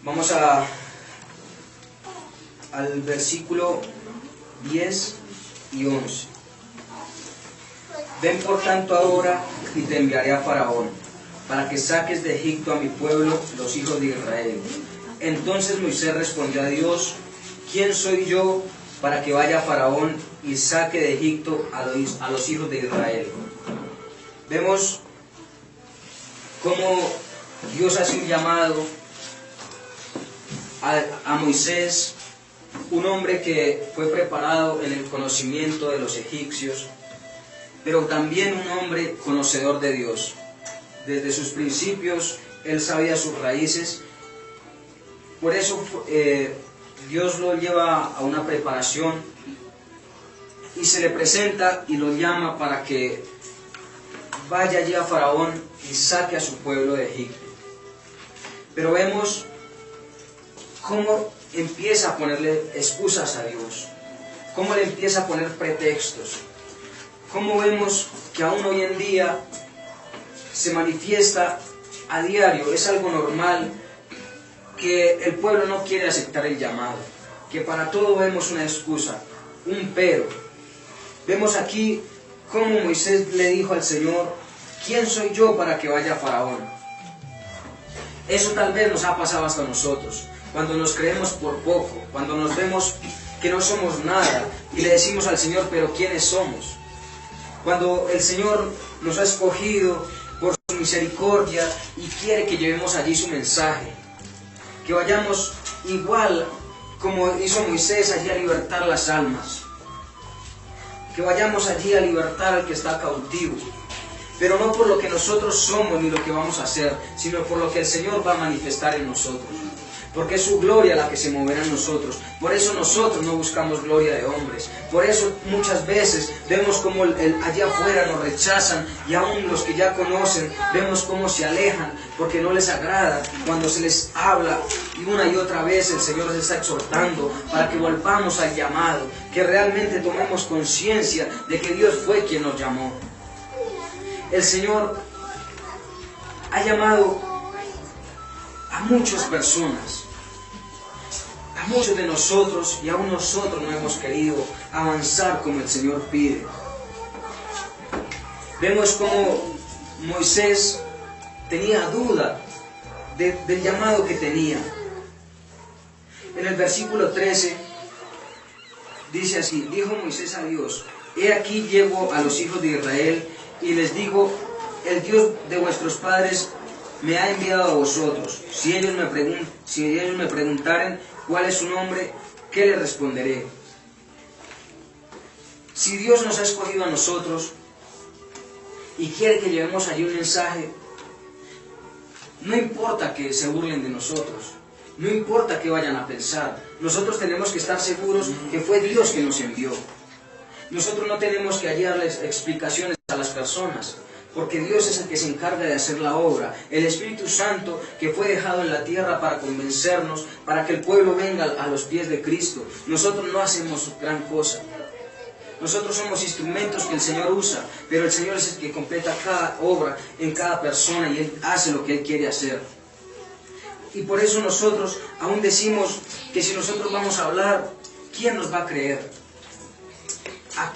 Vamos al versículo 10 y 11. Ven por tanto ahora y te enviaré a Faraón, para que saques de Egipto a mi pueblo, los hijos de Israel. Entonces Moisés respondió a Dios: ¿quién soy yo para que vaya a Faraón y saque de Egipto a los hijos de Israel? Vemos cómo Dios hace un llamado a Moisés, un hombre que fue preparado en el conocimiento de los egipcios, pero también un hombre conocedor de Dios. Desde sus principios él sabía sus raíces. Por eso Dios lo lleva a una preparación y se le presenta y lo llama para que vaya allí a Faraón y saque a su pueblo de Egipto. Pero vemos cómo empieza a ponerle excusas a Dios, cómo le empieza a poner pretextos, cómo vemos que aún hoy en día se manifiesta a diario. Es algo normal que el pueblo no quiere aceptar el llamado, que para todo vemos una excusa, un pero. Vemos aquí cómo Moisés le dijo al Señor: ¿quién soy yo para que vaya a Faraón? Eso tal vez nos ha pasado hasta nosotros, cuando nos creemos por poco, cuando nos vemos que no somos nada y le decimos al Señor: pero ¿quiénes somos? Cuando el Señor nos ha escogido por su misericordia y quiere que llevemos allí su mensaje, que vayamos igual como hizo Moisés allí a libertar las almas, que vayamos allí a libertar al que está cautivo, pero no por lo que nosotros somos ni lo que vamos a hacer, sino por lo que el Señor va a manifestar en nosotros, porque es su gloria la que se moverá en nosotros. Por eso nosotros no buscamos gloria de hombres, por eso muchas veces vemos como allá afuera nos rechazan, y aún los que ya conocen vemos cómo se alejan, porque no les agrada cuando se les habla, y una y otra vez el Señor nos está exhortando para que volvamos al llamado, que realmente tomemos conciencia de que Dios fue quien nos llamó. El Señor ha llamado a muchas personas, a muchos de nosotros, y aún nosotros no hemos querido avanzar como el Señor pide. Vemos como Moisés tenía duda del llamado que tenía. En el versículo 13 dice así: dijo Moisés a Dios: he aquí llego a los hijos de Israel y les digo: el Dios de vuestros padres me ha enviado a vosotros. Si ellos me preguntaren cuál es su nombre, ¿qué les responderé? Si Dios nos ha escogido a nosotros y quiere que llevemos allí un mensaje, no importa que se burlen de nosotros, no importa que vayan a pensar, nosotros tenemos que estar seguros que fue Dios que nos envió. Nosotros no tenemos que hallarles explicaciones a las personas, porque Dios es el que se encarga de hacer la obra. El Espíritu Santo que fue dejado en la tierra para convencernos, para que el pueblo venga a los pies de Cristo. Nosotros no hacemos gran cosa. Nosotros somos instrumentos que el Señor usa, pero el Señor es el que completa cada obra en cada persona, y Él hace lo que Él quiere hacer. Y por eso nosotros aún decimos que si nosotros vamos a hablar, ¿quién nos va a creer? ¿A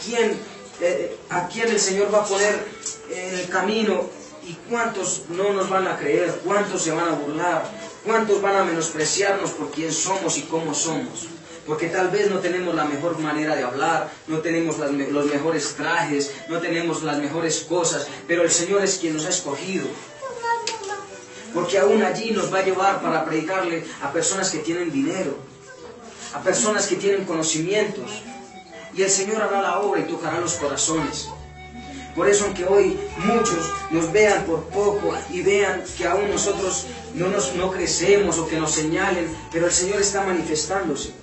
quién el Señor va a poner en el camino? ¿Y cuántos no nos van a creer? ¿Cuántos se van a burlar? ¿Cuántos van a menospreciarnos por quién somos y cómo somos? Porque tal vez no tenemos la mejor manera de hablar, no tenemos los mejores trajes, no tenemos las mejores cosas, pero el Señor es quien nos ha escogido. Porque aún allí nos va a llevar para predicarle a personas que tienen dinero, a personas que tienen conocimientos. Y el Señor hará la obra y tocará los corazones. Por eso, aunque hoy muchos nos vean por poco y vean que aún nosotros no crecemos o que nos señalen, pero el Señor está manifestándose.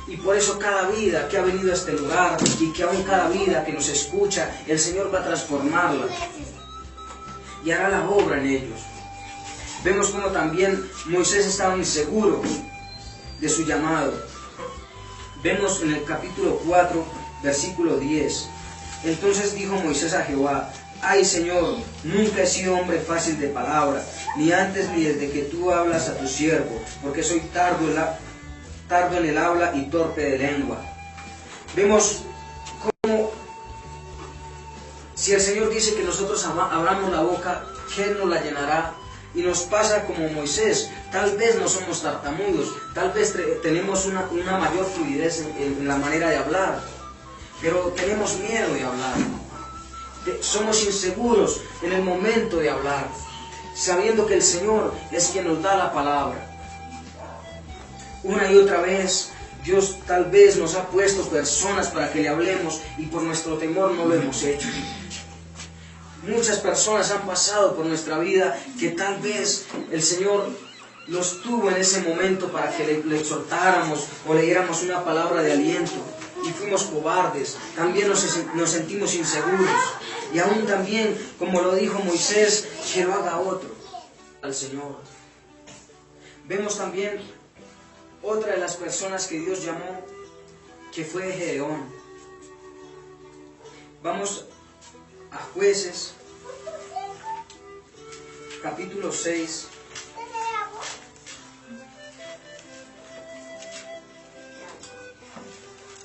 Y por eso cada vida que ha venido a este lugar, y que aún cada vida que nos escucha, el Señor va a transformarla y hará la obra en ellos. Vemos como también Moisés estaba inseguro de su llamado. Vemos en el capítulo 4, versículo 10. Entonces dijo Moisés a Jehová: Ay, Señor, nunca he sido hombre fácil de palabra, ni antes ni desde que tú hablas a tu siervo, porque soy tardo en el habla y torpe de lengua. Vemos cómo, si el Señor dice que nosotros abramos la boca, que Él nos la llenará. Y nos pasa como Moisés, tal vez no somos tartamudos, tal vez tenemos una mayor fluidez en la manera de hablar, pero tenemos miedo de hablar. Somos inseguros en el momento de hablar, sabiendo que el Señor es quien nos da la palabra. Una y otra vez, Dios tal vez nos ha puesto personas para que le hablemos y por nuestro temor no lo hemos hecho. Muchas personas han pasado por nuestra vida que tal vez el Señor los tuvo en ese momento para que le exhortáramos o le diéramos una palabra de aliento. Y fuimos cobardes, también nos sentimos inseguros. Y aún también, como lo dijo Moisés, que lo haga otro, al Señor. Vemos también otra de las personas que Dios llamó, que fue Gedeón. Vamos a Jueces, capítulo 6.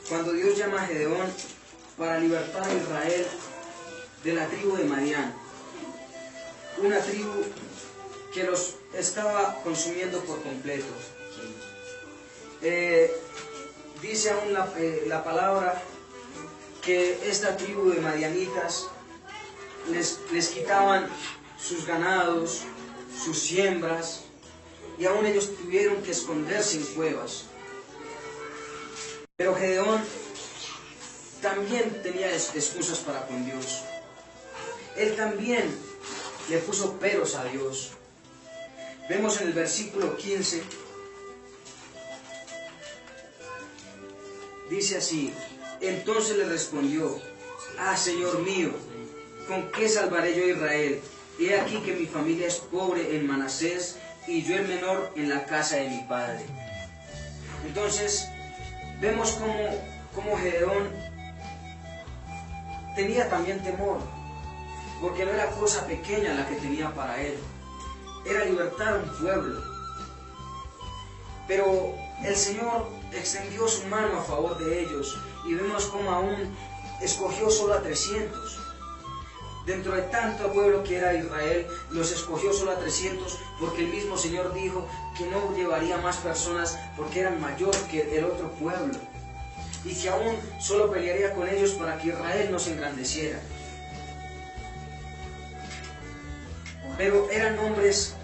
Cuando Dios llama a Gedeón para libertar a Israel de la tribu de Madián, una tribu que los estaba consumiendo por completo. Dice aún la palabra que esta tribu de madianitas les quitaban sus ganados, sus siembras, y aún ellos tuvieron que esconderse en cuevas. Pero Gedeón también tenía excusas para con Dios. Él también le puso peros a Dios. Vemos en el versículo 15, dice así: entonces le respondió: ah, Señor mío, ¿con qué salvaré yo a Israel? He aquí que mi familia es pobre en Manasés y yo el menor en la casa de mi padre. Entonces vemos cómo Gedeón tenía también temor, porque no era cosa pequeña la que tenía para él, era libertar a un pueblo. Pero el Señor extendió su mano a favor de ellos, y vemos cómo aún escogió solo a 300. Dentro de tanto pueblo que era Israel, los escogió solo a 300, porque el mismo Señor dijo que no llevaría más personas porque eran mayor que el otro pueblo, y que aún solo pelearía con ellos para que Israel no se engrandeciera. Pero eran hombres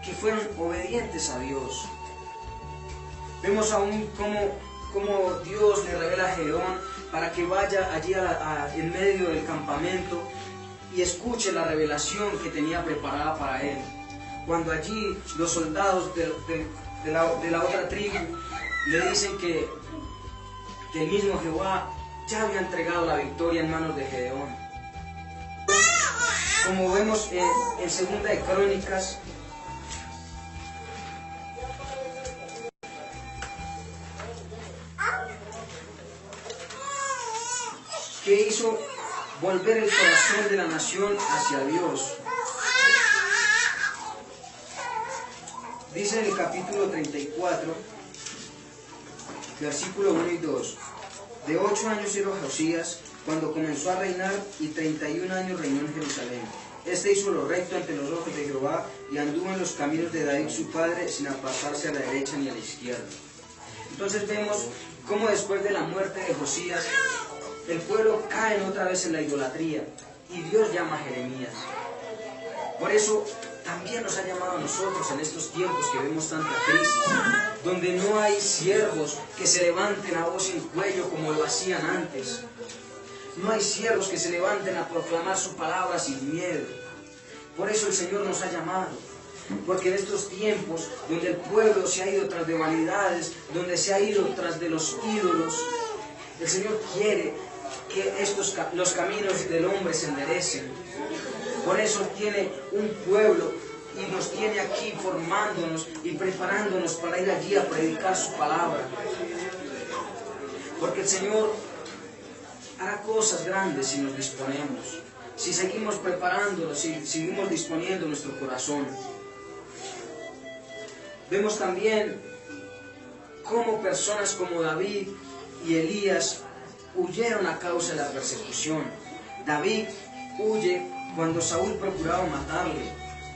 que fueron obedientes a Dios. Vemos aún cómo Dios le revela a Gedeón para que vaya allí en medio del campamento y escuche la revelación que tenía preparada para él. Cuando allí los soldados de la otra tribu le dicen que el mismo Jehová ya había entregado la victoria en manos de Gedeón. Como vemos en Segunda de Crónicas, que hizo volver el corazón de la nación hacia Dios. Dice en el capítulo 34, versículo 1 y 2: de 8 años era Josías cuando comenzó a reinar, y 31 años reinó en Jerusalén. Este hizo lo recto ante los ojos de Jehová, y anduvo en los caminos de David su padre, sin apartarse a la derecha ni a la izquierda. Entonces vemos cómo después de la muerte de Josías, el pueblo cae otra vez en la idolatría, y Dios llama a Jeremías. Por eso también nos ha llamado a nosotros en estos tiempos que vemos tanta crisis, donde no hay siervos que se levanten a voz en cuello como lo hacían antes. No hay siervos que se levanten a proclamar su palabra sin miedo. Por eso el Señor nos ha llamado, porque en estos tiempos donde el pueblo se ha ido tras de vanidades, donde se ha ido tras de los ídolos, el Señor quiere que los caminos del hombre se enderecen. Por eso tiene un pueblo y nos tiene aquí formándonos y preparándonos para ir allí a predicar su palabra. Porque el Señor hará cosas grandes si nos disponemos. si seguimos preparándonos, si seguimos disponiendo nuestro corazón. Vemos también cómo personas como David y Elías huyeron a causa de la persecución. David huye cuando Saúl procuraba matarle.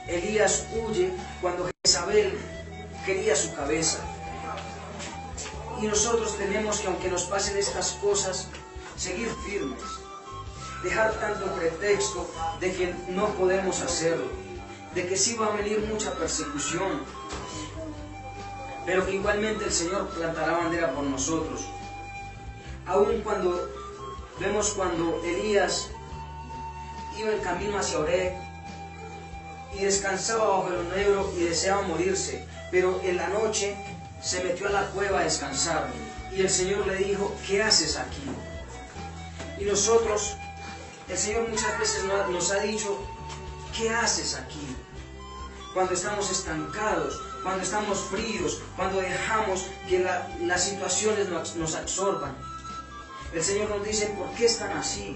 Elías huye cuando Jezabel quería su cabeza. Y nosotros tenemos que, aunque nos pasen estas cosas, seguir firmes. Dejar tanto pretexto de que no podemos hacerlo, de que sí va a venir mucha persecución, pero que igualmente el Señor plantará bandera por nosotros. Aún cuando vemos cuando Elías iba en camino hacia Oreb y descansaba bajo el enebro y deseaba morirse, pero en la noche se metió a la cueva a descansar y el Señor le dijo: ¿qué haces aquí? Y nosotros, el Señor muchas veces nos ha dicho: ¿qué haces aquí? Cuando estamos estancados, cuando estamos fríos, cuando dejamos que las situaciones nos absorban. El Señor nos dice: ¿por qué están así?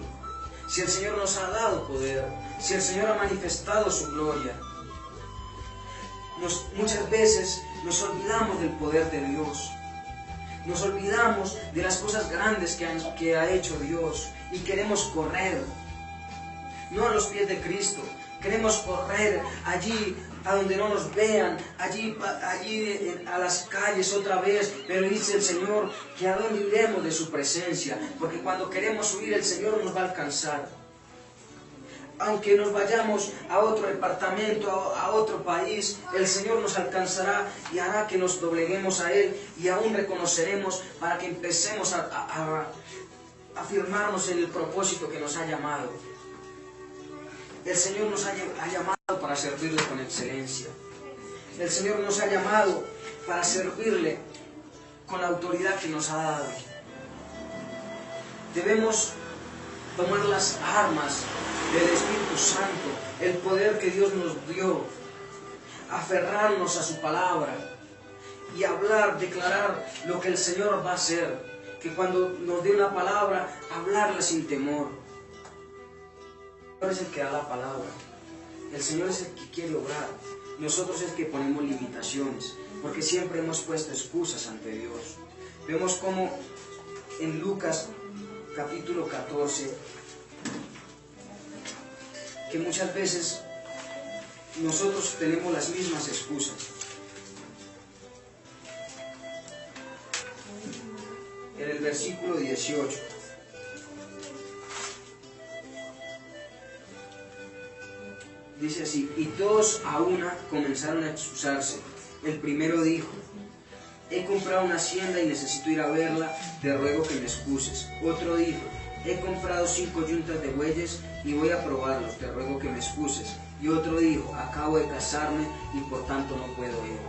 Si el Señor nos ha dado poder, si el Señor ha manifestado su gloria. Muchas veces nos olvidamos del poder de Dios. Nos olvidamos de las cosas grandes que ha hecho Dios y queremos correr, no a los pies de Cristo. Queremos correr allí a donde no nos vean, allí a las calles otra vez, pero dice el Señor que a dónde iremos de su presencia, porque cuando queremos huir el Señor nos va a alcanzar. Aunque nos vayamos a otro departamento, a otro país, el Señor nos alcanzará y hará que nos dobleguemos a Él y aún reconoceremos para que empecemos a afirmarnos en el propósito que nos ha llamado. El Señor nos ha llamado para servirle con excelencia. El Señor nos ha llamado para servirle con la autoridad que nos ha dado. Debemos tomar las armas del Espíritu Santo, el poder que Dios nos dio, aferrarnos a su palabra y hablar, declarar lo que el Señor va a hacer, que cuando nos dé una palabra, hablarla sin temor. El Señor es el que da la palabra, el Señor es el que quiere obrar, nosotros es el que ponemos limitaciones, porque siempre hemos puesto excusas ante Dios. Vemos como en Lucas capítulo 14, que muchas veces nosotros tenemos las mismas excusas. En el versículo 18 dice así: y todos a una comenzaron a excusarse. El primero dijo: he comprado una hacienda y necesito ir a verla, te ruego que me excuses. Otro dijo: he comprado 5 yuntas de bueyes y voy a probarlos, te ruego que me excuses. Y otro dijo: acabo de casarme y por tanto no puedo ir.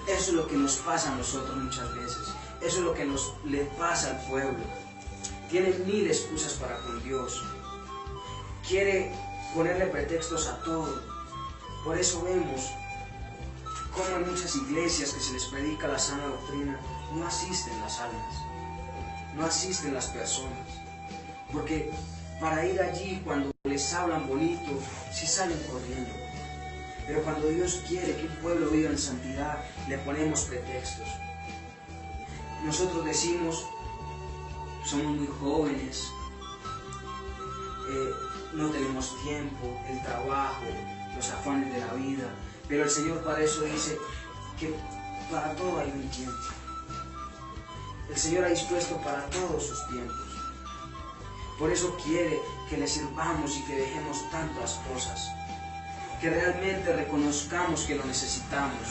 Eso es lo que nos pasa a nosotros muchas veces. Eso es lo que le pasa al pueblo. Tiene 1000 excusas para con Dios. Quiere ponerle pretextos a todo. Por eso vemos cómo en muchas iglesias que se les predica la sana doctrina, no asisten las almas, no asisten las personas. Porque para ir allí, cuando les hablan bonito, sí salen corriendo. Pero cuando Dios quiere que un pueblo viva en santidad, le ponemos pretextos. Nosotros decimos: somos muy jóvenes, no tenemos tiempo, el trabajo, los afanes de la vida. Pero el Señor para eso dice que para todo hay un tiempo. El Señor ha dispuesto para todos sus tiempos. Por eso quiere que le sirvamos y que dejemos tantas cosas, que realmente reconozcamos que lo necesitamos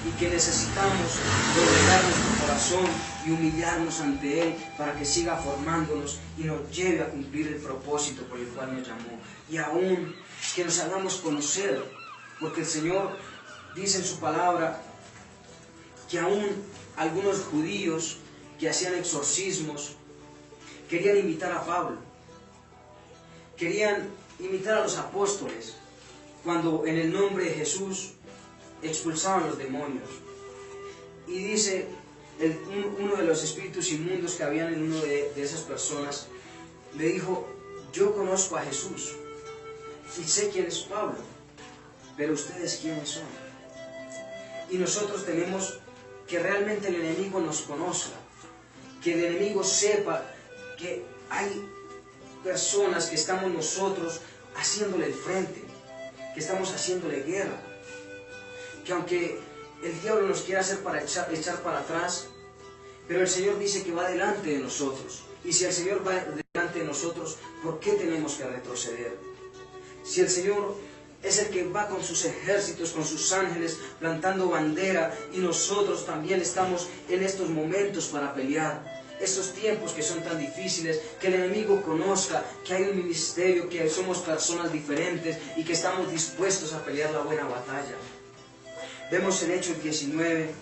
y que necesitamos doblegar nuestro corazón y humillarnos ante Él para que siga formándonos y nos lleve a cumplir el propósito por el cual nos llamó. Y aún que nos hagamos conocer, porque el Señor dice en su palabra que aún algunos judíos que hacían exorcismos querían imitar a Pablo, querían imitar a los apóstoles, cuando en el nombre de Jesús expulsaban los demonios. Y dice uno de los espíritus inmundos que habían en uno de esas personas, le dijo: yo conozco a Jesús, y sé quién es Pablo, pero ustedes quiénes son. Y nosotros tenemos que realmente el enemigo nos conozca, que el enemigo sepa que hay personas que estamos nosotros haciéndole el frente, que estamos haciéndole guerra, que aunque el diablo nos quiera hacer para echar para atrás, pero el Señor dice que va delante de nosotros. Y si el Señor va delante de nosotros, ¿por qué tenemos que retroceder? Si el Señor es el que va con sus ejércitos, con sus ángeles, plantando bandera, y nosotros también estamos en estos momentos para pelear. Estos tiempos que son tan difíciles, que el enemigo conozca que hay un ministerio, que somos personas diferentes y que estamos dispuestos a pelear la buena batalla. Vemos en Hechos 19,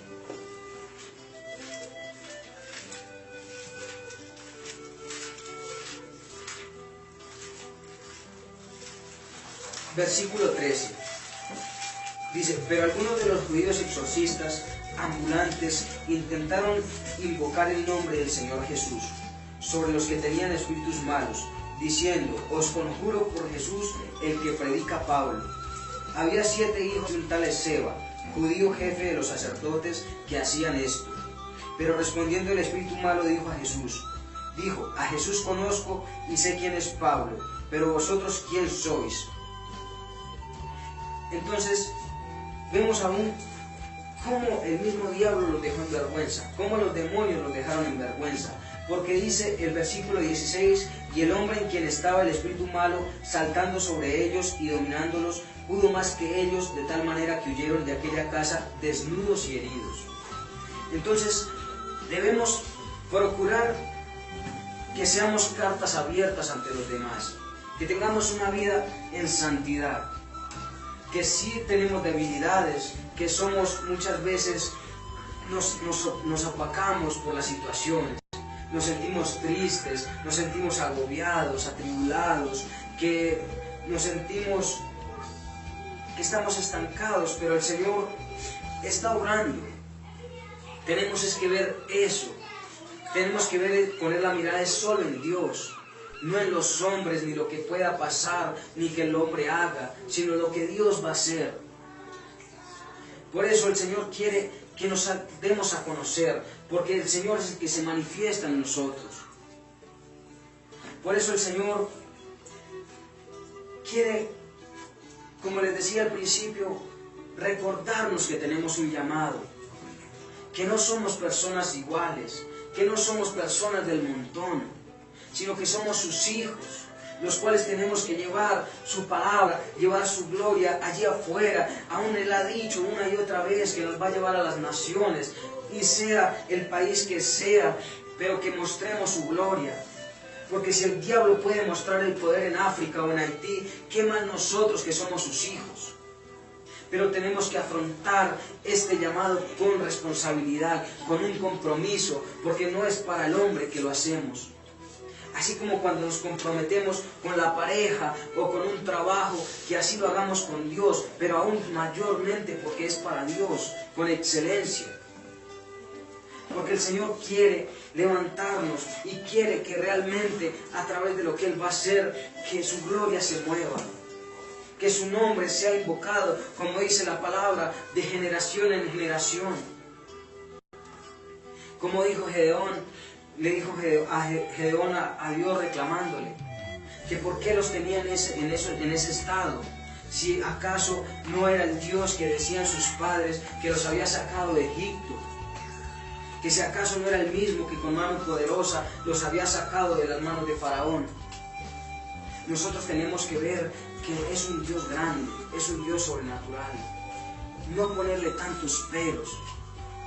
versículo 13. Dice, pero algunos de los judíos exorcistas ambulantes intentaron invocar el nombre del Señor Jesús sobre los que tenían espíritus malos, diciendo, os conjuro por Jesús el que predica Pablo. Había 7 hijos de un tal Esceva, judío jefe de los sacerdotes, que hacían esto. Pero respondiendo el espíritu malo dijo, a Jesús conozco y sé quién es Pablo, pero vosotros quién sois. Entonces vemos aún cómo el mismo diablo los dejó en vergüenza, cómo los demonios los dejaron en vergüenza, porque dice el versículo 16, y el hombre en quien estaba el espíritu malo, saltando sobre ellos y dominándolos, pudo más que ellos, de tal manera que huyeron de aquella casa desnudos y heridos. Entonces debemos procurar que seamos cartas abiertas ante los demás, que tengamos una vida en santidad, que sí tenemos debilidades, que somos muchas veces, nos apacamos por las situaciones, nos sentimos tristes, nos sentimos agobiados, atribulados, que nos sentimos que estamos estancados, pero el Señor está obrando. Tenemos que ver eso, tenemos que poner la mirada solo en Dios, no en los hombres, ni lo que pueda pasar, ni que el hombre haga, sino lo que Dios va a hacer. Por eso el Señor quiere que nos demos a conocer, porque el Señor es el que se manifiesta en nosotros. Por eso el Señor quiere, como les decía al principio, recordarnos que tenemos un llamado, que no somos personas iguales, que no somos personas del montón, sino que somos sus hijos, los cuales tenemos que llevar su palabra, llevar su gloria allí afuera. Aún Él ha dicho una y otra vez que nos va a llevar a las naciones, y sea el país que sea, pero que mostremos su gloria. Porque si el diablo puede mostrar el poder en África o en Haití, ¿qué más nosotros que somos sus hijos? Pero tenemos que afrontar este llamado con responsabilidad, con un compromiso, porque no es para el hombre que lo hacemos. Así como cuando nos comprometemos con la pareja o con un trabajo, que así lo hagamos con Dios, pero aún mayormente porque es para Dios, con excelencia. Porque el Señor quiere levantarnos y quiere que realmente a través de lo que Él va a hacer, que su gloria se mueva, que su nombre sea invocado, como dice la palabra, de generación en generación. Como dijo Gedeón, le dijo Gedeón a Dios reclamándole que por qué los tenía en ese estado, si acaso no era el Dios que decían sus padres que los había sacado de Egipto, que si acaso no era el mismo que con mano poderosa los había sacado de las manos de Faraón. Nosotros tenemos que ver que es un Dios grande, es un Dios sobrenatural, no ponerle tantos peros,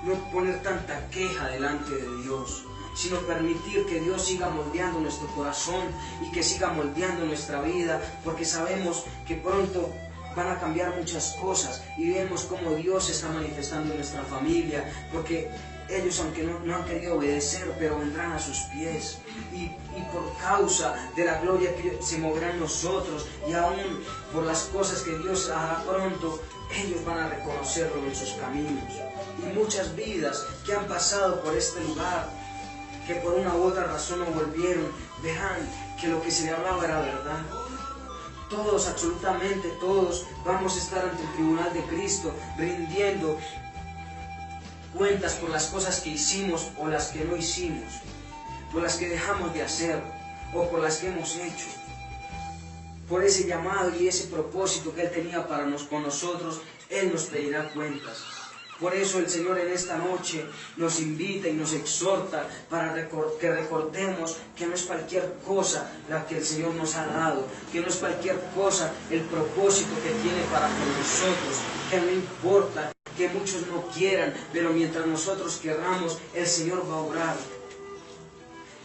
no poner tanta queja delante de Dios, sino permitir que Dios siga moldeando nuestro corazón y que siga moldeando nuestra vida, porque sabemos que pronto van a cambiar muchas cosas y vemos cómo Dios se está manifestando en nuestra familia, porque ellos, aunque no han querido obedecer, pero vendrán a sus pies y por causa de la gloria que se moverá en nosotros, y aún por las cosas que Dios hará pronto, ellos van a reconocerlo en sus caminos. Y muchas vidas que han pasado por este lugar, que por una u otra razón no volvieron, verán que lo que se le hablaba era verdad. Todos, absolutamente todos, vamos a estar ante el tribunal de Cristo, rindiendo cuentas por las cosas que hicimos o las que no hicimos, por las que dejamos de hacer o por las que hemos hecho. Por ese llamado y ese propósito que Él tenía con nosotros, Él nos pedirá cuentas. Por eso el Señor en esta noche nos invita y nos exhorta para que recordemos que no es cualquier cosa la que el Señor nos ha dado, que no es cualquier cosa el propósito que tiene para con nosotros, que no importa que muchos no quieran, pero mientras nosotros querramos, el Señor va a obrar.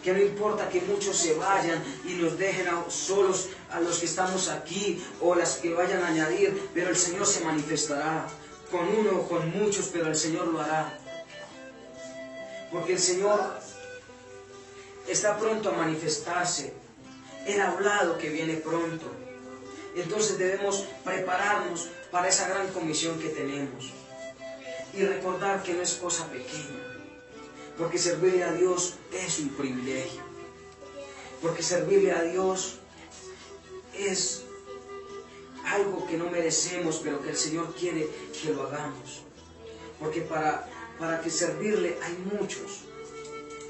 Que no importa que muchos se vayan y nos dejen solos a los que estamos aquí o las que vayan a añadir, pero el Señor se manifestará. Con uno o con muchos, pero el Señor lo hará. Porque el Señor está pronto a manifestarse. Él ha hablado que viene pronto. Entonces debemos prepararnos para esa gran comisión que tenemos. Y recordar que no es cosa pequeña. Porque servirle a Dios es un privilegio. Porque servirle a Dios es algo que no merecemos, pero que el Señor quiere que lo hagamos. Porque para que servirle hay muchos,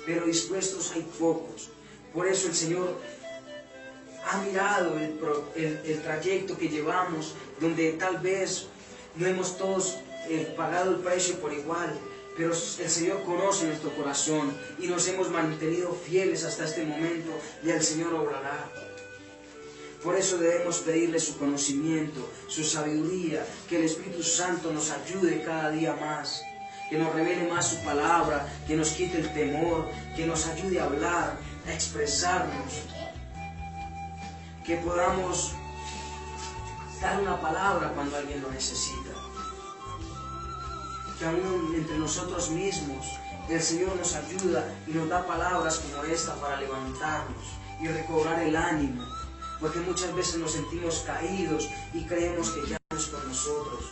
pero dispuestos hay pocos. Por eso el Señor ha mirado el trayecto que llevamos, donde tal vez no hemos todos pagado el precio por igual, pero el Señor conoce nuestro corazón y nos hemos mantenido fieles hasta este momento, y el Señor obrará. Por eso debemos pedirle su conocimiento, su sabiduría, que el Espíritu Santo nos ayude cada día más, que nos revele más su palabra, que nos quite el temor, que nos ayude a hablar, a expresarnos, que podamos dar una palabra cuando alguien lo necesita, que aún entre nosotros mismos el Señor nos ayuda y nos da palabras como esta para levantarnos y recobrar el ánimo. Porque muchas veces nos sentimos caídos y creemos que ya no es con nosotros.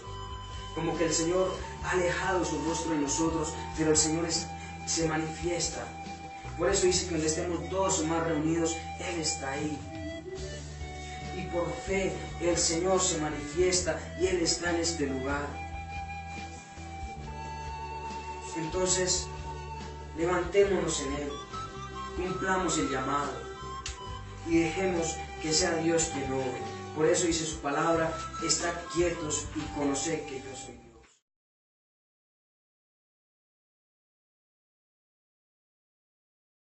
Como que el Señor ha alejado su rostro de nosotros, pero el Señor se manifiesta. Por eso dice que donde estemos todos o más reunidos, Él está ahí. Y por fe el Señor se manifiesta y Él está en este lugar. Entonces, levantémonos en Él, cumplamos el llamado y dejemos que sea Dios quien obre. Por eso dice su palabra: estad quietos y conoced que yo soy Dios.